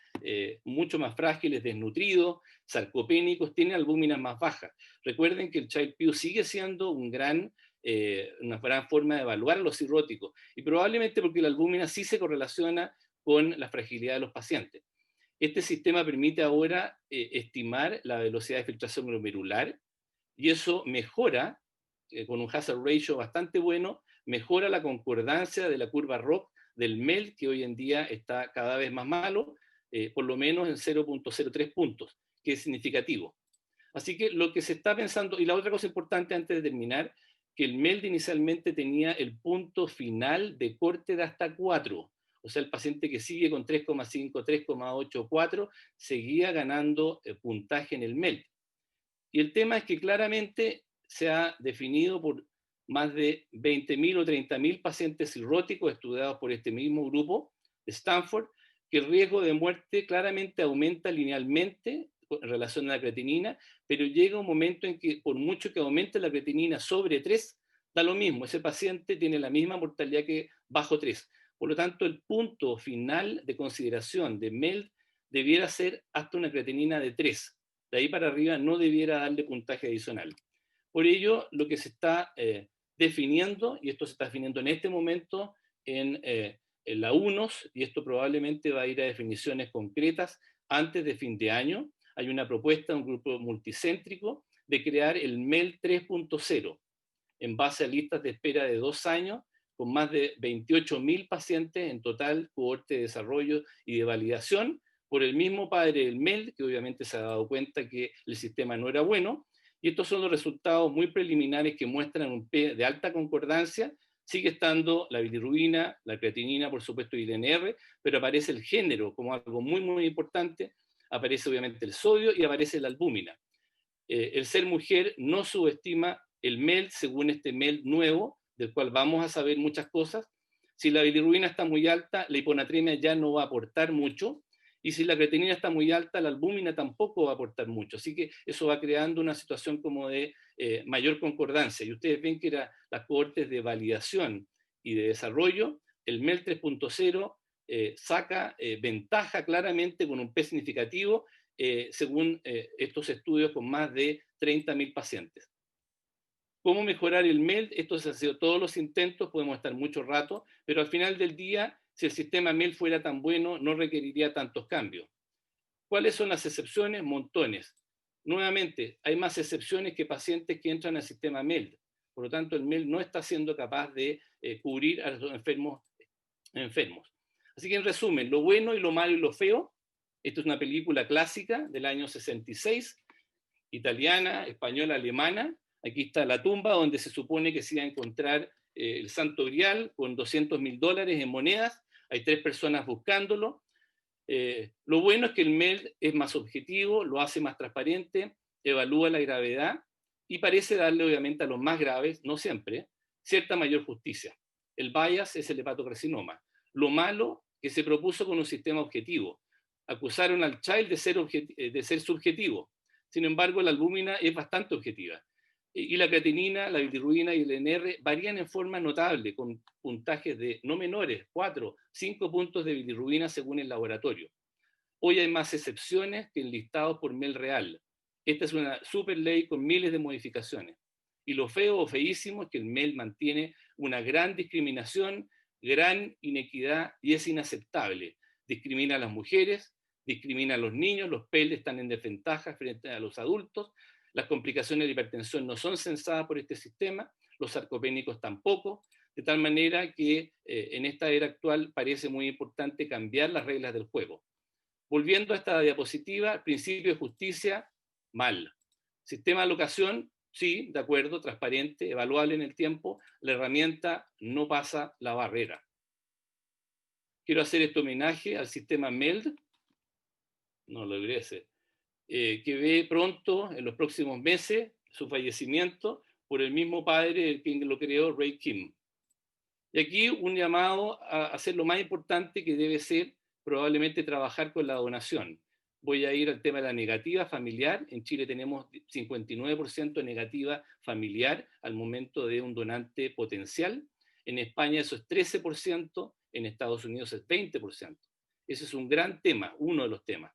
Speaker 4: mucho más frágiles, desnutridos, sarcopénicos, tienen albúminas más bajas. Recuerden que el Child-Pugh sigue siendo una gran forma de evaluar a los cirróticos, y probablemente porque la albúmina sí se correlaciona con la fragilidad de los pacientes. Este sistema permite ahora estimar la velocidad de filtración glomerular, y eso mejora, con un hazard ratio bastante bueno, mejora la concordancia de la curva ROC del MELD, que hoy en día está cada vez más malo, por lo menos en 0.03 puntos, que es significativo. Así que lo que se está pensando, y la otra cosa importante antes de terminar, que el MELD inicialmente tenía el punto final de corte de hasta 4, o sea, el paciente que sigue con 3,5, 3,8, 4, seguía ganando puntaje en el MELD. Y el tema es que claramente se ha definido por más de 20.000 o 30.000 pacientes cirróticos estudiados por este mismo grupo de Stanford, que el riesgo de muerte claramente aumenta linealmente en relación a la creatinina, pero llega un momento en que por mucho que aumente la creatinina sobre 3, da lo mismo, ese paciente tiene la misma mortalidad que bajo 3. Por lo tanto, el punto final de consideración de MELD debiera ser hasta una creatinina de 3. De ahí para arriba no debiera darle puntaje adicional. Por ello, lo que se está definiendo, y esto se está definiendo en este momento en la UNOS, y esto probablemente va a ir a definiciones concretas antes de fin de año. Hay una propuesta de un grupo multicéntrico de crear el MEL 3.0 en base a listas de espera de 2 años, con más de 28.000 pacientes en total, cohorte de desarrollo y de validación, por el mismo padre del MEL, que obviamente se ha dado cuenta que el sistema no era bueno, y estos son los resultados muy preliminares que muestran un P de alta concordancia. Sigue estando la bilirrubina, la creatinina, por supuesto, y el INR, pero aparece el género como algo muy, muy importante, aparece obviamente el sodio y aparece la albúmina. El ser mujer no subestima el MEL según este MEL nuevo, del cual vamos a saber muchas cosas. Si la bilirrubina está muy alta, la hiponatremia ya no va a aportar mucho, y si la creatinina está muy alta, la albúmina tampoco va a aportar mucho. Así que eso va creando una situación como de mayor concordancia. Y ustedes ven que las cohortes de validación y de desarrollo, el MEL 3.0 saca ventaja claramente con un P significativo, según estos estudios con más de 30.000 pacientes. ¿Cómo mejorar el MEL? Estos han sido todos los intentos, podemos estar mucho rato, pero al final del día, si el sistema MEL fuera tan bueno, no requeriría tantos cambios. ¿Cuáles son las excepciones? Montones. Nuevamente, hay más excepciones que pacientes que entran al sistema MEL. Por lo tanto, el MEL no está siendo capaz de cubrir a los enfermos. Así que, en resumen, lo bueno y lo malo y lo feo. Esto es una película clásica del año 66, italiana, española, alemana. Aquí está la tumba donde se supone que se iba a encontrar el Santo Grial con $200.000 en monedas. Hay 3 personas buscándolo. Lo bueno es que el MEL es más objetivo, lo hace más transparente, evalúa la gravedad y parece darle, obviamente, a los más graves, no siempre, cierta mayor justicia. El bias es el hepatocarcinoma. Lo malo, que se propuso con un sistema objetivo. Acusaron al Child de ser subjetivo. Sin embargo, la albúmina es bastante objetiva. Y la creatinina, la bilirrubina y el INR varían en forma notable, con puntajes de no menores, 4, 5 puntos de bilirrubina según el laboratorio. Hoy hay más excepciones que enlistados por MEL real. Esta es una super ley con miles de modificaciones. Y lo feo o feísimo es que el MEL mantiene una gran discriminación, gran inequidad y es inaceptable. Discrimina a las mujeres, discrimina a los niños, los PEL están en desventaja frente a los adultos, las complicaciones de hipertensión no son censadas por este sistema, los sarcopénicos tampoco, de tal manera que en esta era actual parece muy importante cambiar las reglas del juego. Volviendo a esta diapositiva, principio de justicia, mal. Sistema de alocación, sí, de acuerdo, transparente, evaluable en el tiempo, la herramienta no pasa la barrera. Quiero hacer este homenaje al sistema MELD, no lo logré hacer, que ve pronto, en los próximos meses, su fallecimiento por el mismo padre quien lo creó, Ray Kim. Y aquí un llamado a hacer lo más importante que debe ser probablemente trabajar con la donación. Voy a ir al tema de la negativa familiar. En Chile tenemos 59% negativa familiar al momento de un donante potencial. En España eso es 13%, en Estados Unidos es 20%. Ese es un gran tema, uno de los temas.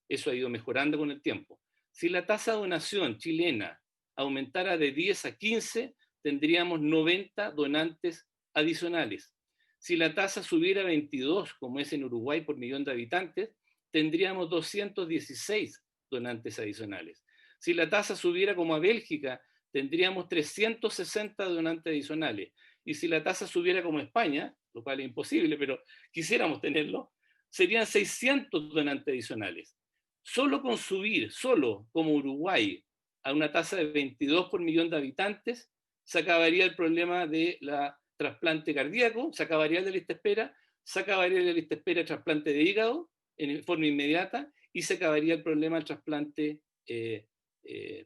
Speaker 4: Eso ha ido mejorando con el tiempo. Si la tasa de donación chilena aumentara de 10 a 15, tendríamos 90 donantes adicionales. Si la tasa subiera a 22, como es en Uruguay por millón de habitantes, tendríamos 216 donantes adicionales. Si la tasa subiera como a Bélgica, tendríamos 360 donantes adicionales. Y si la tasa subiera como España, lo cual es imposible, pero quisiéramos tenerlo, serían 600 donantes adicionales. Solo con subir, solo como Uruguay, a una tasa de 22 por millón de habitantes, se acabaría el problema de la trasplante cardíaco, se acabaría el de lista espera, se acabaría el de lista espera de trasplante de hígado en forma inmediata y se acabaría el problema del trasplante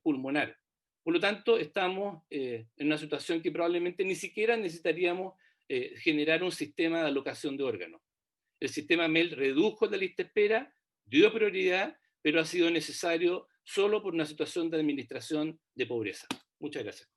Speaker 4: pulmonar. Por lo tanto, estamos en una situación que probablemente ni siquiera necesitaríamos generar un sistema de alocación de órganos. El sistema MEL redujo la lista espera, dio prioridad, pero ha sido necesario solo por una situación de administración de pobreza. Muchas gracias.